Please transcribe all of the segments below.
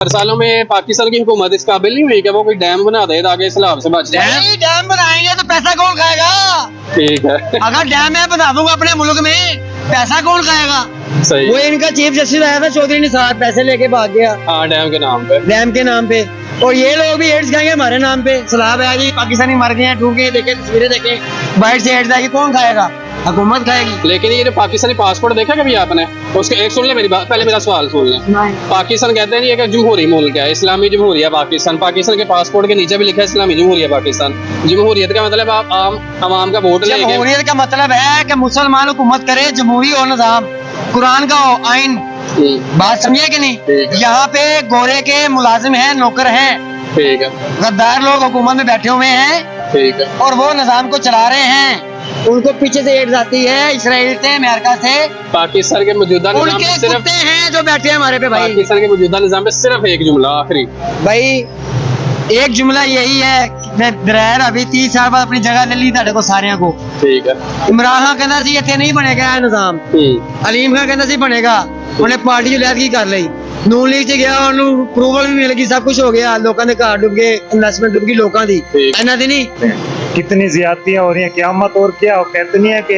सालों में पाकिस्तान की हुकूमत इस काबिल नहीं हुई कि वो कोई डैम बना दे ताकि सैलाब से बच जाए। डैम बनाएंगे तो पैसा कौन खाएगा? ठीक है, अगर डैम मैं बना दूंगा अपने मुल्क में, पैसा कौन खाएगा? सही। वो इनका चीफ जस्टिस आया था चौधरी निसार, पैसे लेके भाग गया हाँ, डैम के नाम पे। डैम के नाम पे। और ये लोग भी एड्स खाएंगे हमारे नाम पे। सलाब है जी, पाकिस्तानी मर गए हैं, डूब गए, देखे तस्वीरें देखे, बाहर से एड्स आएगी, कौन खाएगा? हुकूमत खाएगी। लेकिन ये जो पाकिस्तानी पासपोर्ट देखा कभी आपने? उसके एक सुन ले मेरी बात, पहले मेरा सवाल सुन ले। पाकिस्तान कहते हैं ये कि जमहूरी मुल्क है, इस्लामी जमहूरिया पाकिस्तान। पाकिस्तान के पासपोर्ट के नीचे भी लिखा है इस्लामी जमहूरिया पाकिस्तान। जमहूरियत का मतलब आप आम का वोट लेके। जमहूरियत का मतलब है कि मुसलमान हुकूमत करे, जमहूरी और निजाम, कुरान का हो, आइन। बात समझिए कि नहीं? यहाँ पे गोरे के मुलाजिम हैं, नौकर हैं, ठीक है, गद्दार लोग हुकूमत में बैठे हुए हैं, ठीक है, और वो निजाम को चला रहे हैं। उनको पीछे से एड्स आती है इसराइल से, अमेरिका से। पाकिस्तान के मौजूदा निजाम उनके पे सिर्फ कुत्ते हैं जो बैठे हैं हमारे पे भाई। पाकिस्तान के मौजूदा निजाम पे सिर्फ एक जुमला आखिरी भाई एक जुमला यही है कि दरैर अभी 30 साल बाद अपनी जगह ले ली ताड़े को सारे को। ठीक है। इमरान खान कहना सी इतने नहीं बनेगा यह निजाम। अलीम खान कहना सी बनेगा, उन्हें पार्टी लैदगी कर ली, नून लीग च गया, उन्होंने अप्रूवल भी मिल गई, सब कुछ हो गया, लोगों ने घर डूब गए, इन्वेस्टमेंट डूब गई लोगों की। इन्ना दी नहीं कितनी ज्यादतियां हो रही हैं, क्यामत। और क्या वो कहते नहीं है कि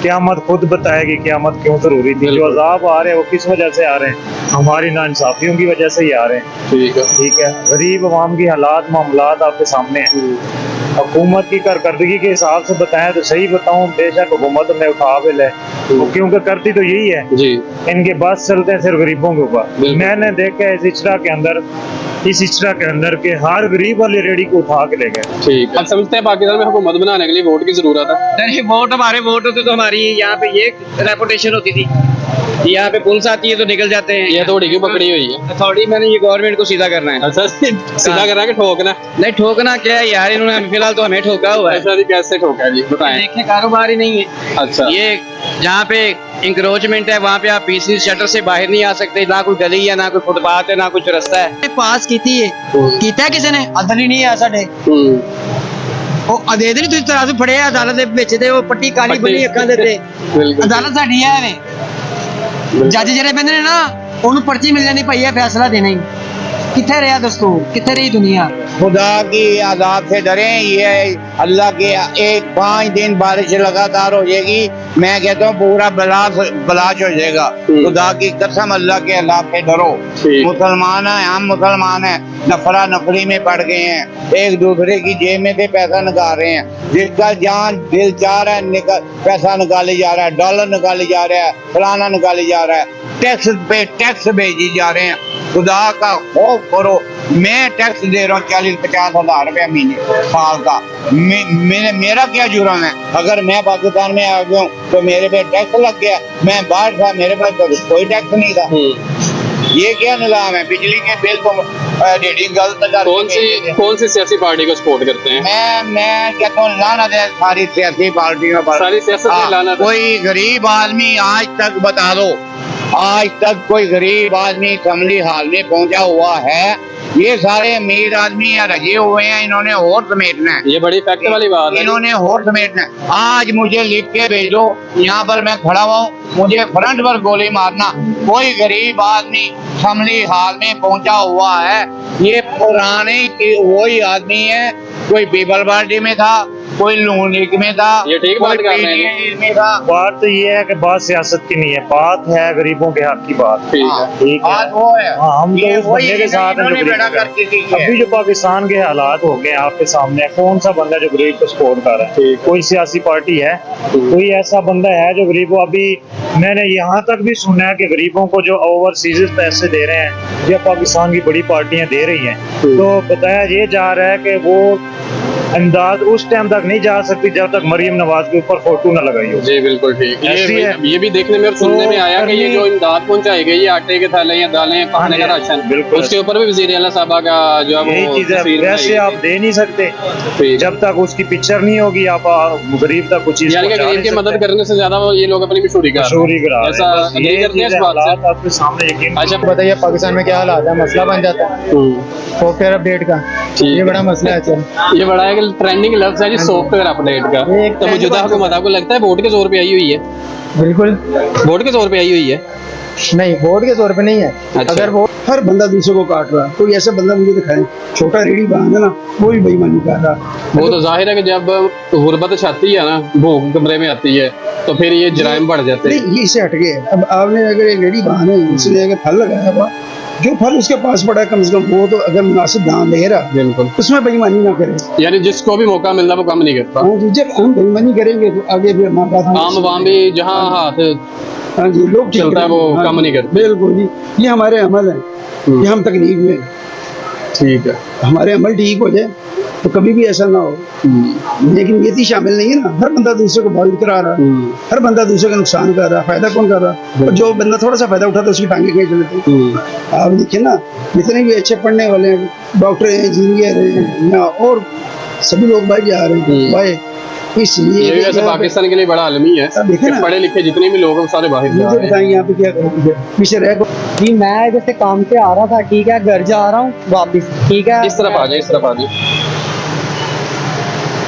क्यामत खुद बताएगी क्यामत क्यों जरूरी थी। जो अजाब आ रहे हैं वो किस वजह से आ रहे हैं? हमारी नाइंसाफियों की वजह से ही आ रहे हैं। ठीक है, ठीक है, गरीब अवाम की हालात मामलात आपके सामने हैं। हुकूमत की कारकर्दगी के हिसाब से बताएं तो सही बताऊं, बेशक हुकूमत में उठा भी ले, क्योंकि करती तो यही है जी। इनके बस चलते हैं सिर्फ गरीबों के ऊपर। मैंने देखा है इस इचरा के अंदर के हर गरीब वाली रेडी को उठा के ले गए। ठीक है। आप समझते हैं पाकिस्तान में हुकूमत बनाने के लिए वोट की जरूरत है? नहीं, वोट हमारे वोट होते तो हमारी यहाँ पे ये रेपुटेशन होती थी। यहाँ पे पुलिस आती है तो निकल जाते हैं। ये थोड़ी क्यों पकड़ी हुई है? अथॉरिटी मैंने ये गवर्नमेंट को सीधा करना है। अच्छा, सीधा करा के ठोकना? नहीं, ठोकना क्या है यार, इन्होंने फिलहाल तो हमें ठोका हुआ है। ऐसा कैसे ठोका जी, बताएं। देखिए कारोबार ही नहीं है। अच्छा, ये जहाँ पे इंक्रोचमेंट है वहाँ पे आप पीसी शटर से बाहर नहीं आ सकते, ना कोई गली है, ना कोई फुटपाथ है, ना कुछ रास्ता है। पास की है कीता किसी ने अदल ही नहीं है साडे। ਉਹ ਅਦੇਦ ਨਹੀਂ ਤੁਸੀਂ ਤਰਾਜ਼ੂ ਫੜਿਆ ਅਦਾਲਤ ਦੇ ਵਿੱਚ ਤੇ ਉਹ ਪੱਟੀ ਕਾਲੀ ਬੰਨੀ ਅੱਖਾਂ ਦੇ ਤੇ ਅਦਾਲਤ ਸਾਡੀ ਹੈ ਵੇ ਜੱਜ ਜਿਹੜੇ ਬੰਦੇ ਨੇ ਨਾ ਉਹਨੂੰ ਪਰਚੀ ਮਿਲ ਜਾਣੀ ਭਾਈ ਇਹ ਫੈਸਲਾ ਦੇਣਾ ਹੀ। किथे रहा दस्तूर, किथे रही दुनिया? खुदा की आजाद से डरे। ये अल्लाह के एक 5 दिन बारिश लगातार हो जाएगी, मैं कहता हूँ पूरा बलाश हो जाएगा। खुदा की कसम, अल्लाह के अल्लाह से डरो। मुसलमान है, हम मुसलमान है, नफरा नफरी में पड़ गए हैं, एक दूसरे की जेब में से पैसा निकाल रहे हैं। जिसका जान दिल चाह रहा है पैसा निकाले जा रहा है, डॉलर निकाले जा रहा है, फलाना निकाले जा रहा है, टैक्स पे टैक्स भेजी जा रहे हैं। खुदा का खौफ करो। मैं टैक्स दे रहा हूँ 40-50 हजार रुपया महीने साल का। मेरा क्या जुर्म है? अगर मैं पाकिस्तान में आ गया हूँ तो मेरे पे टैक्स लग गया, मैं बाहर था मेरे पास तो कोई टैक्स नहीं था। ये क्या निज़ाम है? बिजली के बिल तो गलत। कौन सी सियासी पार्टी को सपोर्ट करते हैं? मैं कहता हूँ लानत है सारी सियासी पार्टियों पर। सारी सियासत लानत। कोई गरीब आदमी आज तक बता दो, आज तक कोई गरीब आदमी असेंबली हाल में पहुंचा हुआ है? ये सारे अमीर आदमी रजे हुए हैं, इन्होंने और समेटना है। ये बड़ी फैक्ट वाली बात है, इन्होंने और समेटना है। आज मुझे लिख के भेजो, यहाँ पर मैं खड़ा हुआ हूँ, मुझे फ्रंट पर गोली मारना। कोई गरीब आदमी असेंबली हाल में पहुंचा हुआ है, ये पुराने वही आदमी है। कोई पीपल पार्टी में था, कोई नून लीग में था, ये ठीक बात कर रहे हैं। बात तो ये है कि बात सियासत की नहीं है, बात है गरीबों के हक की बात। ठीक है, ठीक है। वो है। हम तो उस बंदे के साथ हैं जो अभी जो पाकिस्तान के हालात हो गए आपके सामने, कौन सा बंदा जो गरीब को सपोर्ट कर रहा है? कोई सियासी पार्टी है? कोई ऐसा बंदा है जो गरीबों? अभी मैंने यहाँ तक भी सुना है कि गरीबों को जो ओवरसीज पैसे दे रहे हैं या पाकिस्तान की बड़ी पार्टियां दे रही हैं, तो बताया ये जा रहा है कि वो इमदाद उस टाइम तक नहीं जा सकती जब तक मरियम नवाज के ऊपर फोटो न लगाई हो। जी बिल्कुल ठीक। ये भी देखने में और सुनने में आया कि ये जो इमदाद पहुंचाई गई है, आटे के थैले या दालें, खाने का राशन, उसके ऊपर भी वज़ीर आला साहबा का जो है यही चीज है। वैसे आप दे नहीं सकते जब तक उसकी पिक्चर नहीं होगी, आप गरीब तक कुछ चीज गरीब की मदद करने से ज्यादा ये लोग अपनी मशहूरी करा ऐसा नहीं करते हैं। इस बात से आपके सामने यकीन। अच्छा बताइए पाकिस्तान में क्या हालात है? मसला बन जाता है सॉफ्टवेयर अपडेट का, ये बड़ा मसला है। ये बड़ा है कि ट्रेंडिंग लफ्ज़ है जी सॉफ्टवेयर अपडेट का। तो मौजूदा हुकूमत आपको लगता है वोट के जोर पे आई हुई है? बिल्कुल वोट के जोर पे आई हुई है। नहीं वोट के तौर पे नहीं है। अच्छा। अगर वो हर बंदा दूसरे को काट रहा है, कोई ऐसा बंदा मुझे दिखाए छोटा रेडी बांध है ना, वो भी बेईमानी कर रहा है। वो तो जाहिर है कि जब गुर्बत छाती है ना, भूख कमरे में आती है, तो फिर ये जराइम बढ़ जाते हैं। नहीं, ये इससे हट गए। अब आपने अगर एक रेडी बांध है, उसने अगर फल लगाया हुआ, जो फल उसके पास पड़ा है कम से कम वो तो अगर मुनासिब दाम ले रहा, बिल्कुल, उसमें बेईमानी ना करे। यानी जिसको भी मौका मिल रहा वो कम नहीं करता। हाँ जी, जब हम बेईमानी करेंगे तो आगे भी हमारे पास आम आवाम भी जहाँ हाथ हाँ जी लोग ठीक चलता है वो करेंगे। हाँ कम जी, नहीं करते। बिल्कुल जी, ये हमारे अमल है, ये हम तकलीफ में, ठीक है। हमारे अमल ठीक हो जाए तो कभी भी ऐसा ना हो। लेकिन ये थी शामिल नहीं है ना, हर बंदा दूसरे को बाधित करा रहा है, हर बंदा दूसरे का नुकसान कर रहा है, फायदा कौन कर रहा है? और जो बंदा थोड़ा सा फायदा उठाता है उसकी टांगे खींच लेते हैं। आप देखिए ना, जितने भी अच्छे पढ़ने वाले हैं, डॉक्टर हैं, इंजीनियर हैं, या और सभी लोग बाहर जा रहे हैं भाई। इसलिए ये भी वैसे पाकिस्तान के लिए बड़ा आलमी है देखे कि ना, पढ़े लिखे जितने भी लोग हैं वो सारे बाहर जा मुझे रहे हैं। बताइए यहाँ पे क्या करेंगे? पीछे रह गो। जी मैं जैसे काम से आ रहा था, ठीक है, घर जा रहा हूँ वापिस, ठीक है, इस तरफ आ जाए, इस तरफ आ जाए।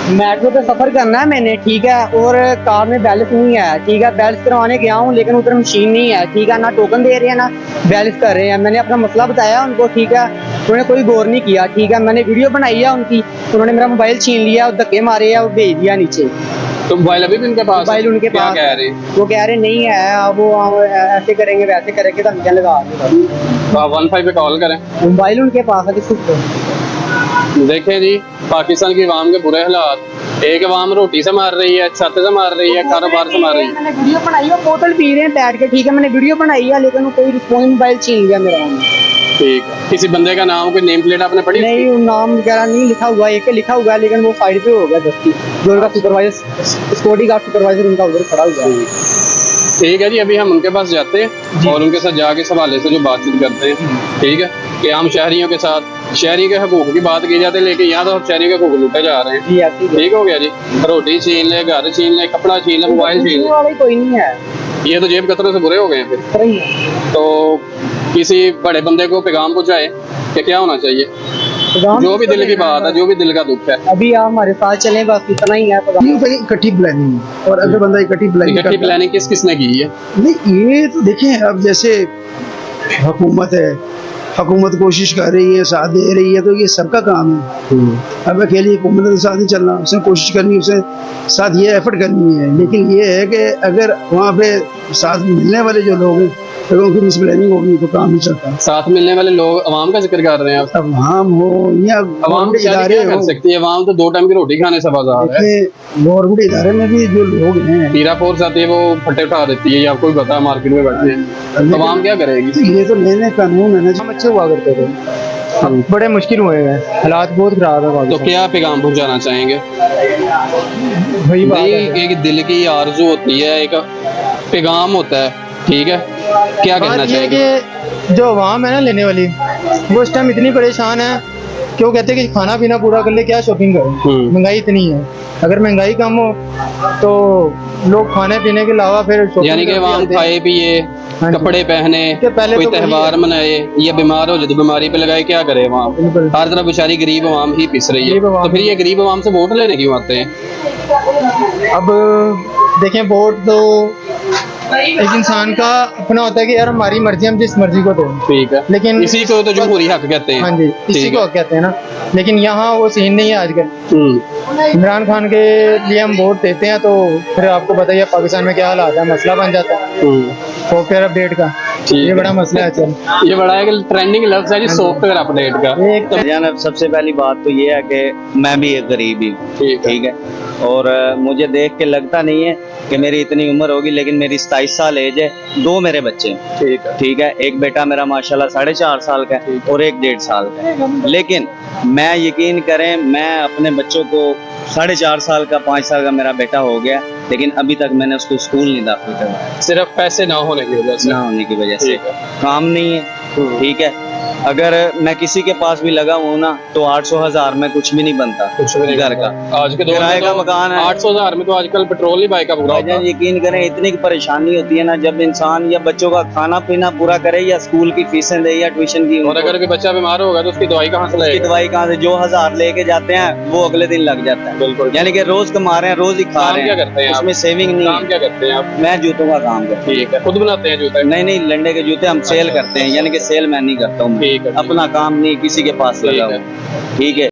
मेट्रो पे सफर करना है मैंने, ठीक है, और कार में बैलेंस नहीं है, ठीक है, बैलेंस करवाने गया हूँ लेकिन उधर मशीन नहीं है, ठीक है, ना टोकन दे रहे हैं ना बैलेंस कर रहे हैं। मैंने अपना मसला बताया उनको, ठीक है, उन्होंने कोई गौर नहीं किया, ठीक है, मैंने वीडियो बनाई है उनकी, उन्होंने मेरा मोबाइल छीन लिया और धक्के मारे है और भेज दिया नीचे। तो मोबाइल अभी भी उनके पास है? मोबाइल उनके क्या पास कह रहे हैं? वो कह रहे नहीं है, अब वो ऐसे करेंगे वैसे करेंगे, धमकियां लगा रहे हैं। तो आप 15 पे कॉल करें। मोबाइल उनके पास है, किसी देखें जी, पाकिस्तान की आवाम के बुरे हालात। एक आवाम रोटी से मार रही है, छत से मार रही है, कारोबार से मार रही है। मैंने वीडियो बनाई है, बोतल पी रहे हैं बैठ के, ठीक है, मैंने वीडियो बनाई है लेकिन वो कोई रिस्पॉन्स, मोबाइल छीन लिया मेरा। ठीक है। किसी बंदे का नाम, कोई नेम प्लेट आपने पढ़ी? नहीं, वो नाम वगैरह नहीं लिखा हुआ, एक लिखा हुआ है लेकिन वो साइड पे हो गया दस्ती, जो उनका सुपरवाइजर, सिक्योरिटी गार्ड सुपरवाइजर उनका उधर खड़ा हुआ है। ठीक है जी, अभी हम उनके पास जाते हैं और उनके साथ जाके इस हवाले से जो बातचीत करते हैं, ठीक है, कि आम शहरियों के साथ शहरी के हकूक की बात की जाती है, लेकिन यहाँ तो शहरी के हकूक लूटे जा रहे हैं। जी ऐसी ठीक हो गया जी, रोटी छीन ले, घर छीन ले, कपड़ा छीन ले, मोबाइल छीन ले, वाला कोई नहीं है, ये तो जेब कतरों से बुरे हो गए हैं। फिर सही है। तो किसी बड़े बंदे को पैगाम पहुंचाए कि क्या होना चाहिए, जो भी दिल की बात है, जो भी दिल का दुख है। अभी आप हमारे साथ चलें, बस इतना ही है। ये होता है कि इकट्ठी प्लानिंग है, और अगर बंदा इकट्ठी प्लानिंग इकट्ठी प्लानिंग किस किसने की है? नहीं, ये तो देखें, अब जैसे हुकूमत है, हुकूमत कोशिश कर रही है, साथ दे रही है, तो ये सबका काम है। अब अकेली हुकूमत के साथ नहीं चलना, उसने कोशिश करनी है, उसने साथ ये एफर्ट करनी है। लेकिन ये है कि अगर वहाँ पे साथ मिलने वाले जो लोग हैं, अगर उनकी मिसप्लानिंग होगी तो काम नहीं चलता। साथ मिलने वाले लोग अवाम का जिक्र कर रहे हैं आप। अब हम हो या अवाम गवर्नमेंट क्या इदारे कर हो, सकती है? अवाम तो 2 टाइम की रोटी खाने से बाजार है। गवर्नमेंट इदारे में भी जो लोग हैं, हीरा फोर्स आती है, वो फटे उठा देती है, या आपको भी पता है, मार्केट में बैठे हैं, तो अवाम क्या करेगी? तो ये तो नए नए कानून है ना। हम अच्छे हुआ करते थे, अब बड़े मुश्किल हुए हैं, हालात बहुत खराब है तो पाकिस्तान। क्या पैगाम पहुंचाना चाहेंगे? वही बात भाई, है। एक दिल की आरजू होती है, एक पैगाम होता है, ठीक है, क्या कहना बात ये है चाहेंगे? कि जो अवाम है ना लेने वाली, वो इस टाइम इतनी परेशान है कि वो कहते हैं कि खाना पीना पूरा कर ले, क्या शॉपिंग करें, महंगाई इतनी है। अगर महंगाई कम हो तो लोग खाने पीने के अलावा फिर shopping यानी कि करके अवाम आते हैं। खाए पिए, हाँ जी। कपड़े पहने, कि पहले कोई तो वही त्यौहार है। मनाए, या बीमार हो जाए तो बीमारी पे लगाए, क्या करे अवाम? बिल्कुल। हर तरफ बेचारी गरीब अवाम ही पिस रही है। गरीब अवाम। तो फिर ये गरीब अवाम से वोट लेने क्यों आते हैं? अब देखें, वोट तो एक इंसान का अपना होता है कि यार हमारी मर्जी, हम जिस मर्जी को दें, ठीक है, लेकिन इसी को तो जमहूरी हक कहते हैं। हाँ जी, इसी ठीक को है। हक कहते हैं ना। लेकिन यहाँ वो सीन नहीं है आजकल। इमरान खान के लिए हम वोट देते हैं तो फिर आपको बताइए पाकिस्तान में क्या हालात है, मसला बन जाता है सॉफ्टवेयर अपडेट का। ठीक ये है। बड़ा मसला है। चल ये बड़ा है कि ट्रेंडिंग लफ्ज है जी, सॉफ्टवेयर अपडेट का। एक जान, सबसे पहली बात तो ये है कि मैं भी एक गरीब ही हूँ, ठीक है, और मुझे देख के लगता नहीं है कि मेरी इतनी उम्र होगी, लेकिन मेरी 27 साल एज है, 2 मेरे बच्चे हैं, ठीक है, एक बेटा मेरा माशाल्लाह 4.5 साल का है और एक 1.5 साल का है। लेकिन मैं यकीन करें, मैं अपने बच्चों को 4.5 साल का, 5 साल का मेरा बेटा हो गया, लेकिन अभी तक मैंने उसको स्कूल नहीं दाखिल करवाया, सिर्फ पैसे ना होने की वजह से। ना होने की वजह से। ठीक है। काम नहीं है, ठीक है, अगर मैं किसी के पास भी लगा हूँ ना तो 800,000 में कुछ भी नहीं बनता, कुछ भी नहीं घर का। आज के दौर किराए में का तो मकान है। 800,000 में तो आजकल पेट्रोल ही बाइक का पूरा होता भाईजान है। यकीन करें इतनी की परेशानी होती है ना, जब इंसान या बच्चों का खाना पीना पूरा करे या स्कूल की फीसें दे या ट्यूशन की, और अगर कोई बच्चा बीमार होगा तो उसकी दवाई कहाँ से उसकी लाएगा? दवाई कहाँ से, जो 1000 लेके जाते हैं वो अगले दिन लग जाता है। बिल्कुल। यानी कि रोज कमा रहे हैं, रोज ही खा काम रहे क्या हैं, करते हैं आप? उसमें सेविंग नहीं काम है। क्या करते हैं आप? मैं जूतों का काम करता ठीक है, खुद बनाते हैं जूते? हूँ। नहीं लंडे के जूते हम सेल करते हैं, यानी कि सेल मैं नहीं करता हूँ, ठीक है। अपना काम नहीं किसी के पास ठीक लगा है। हूँ। ठीक है।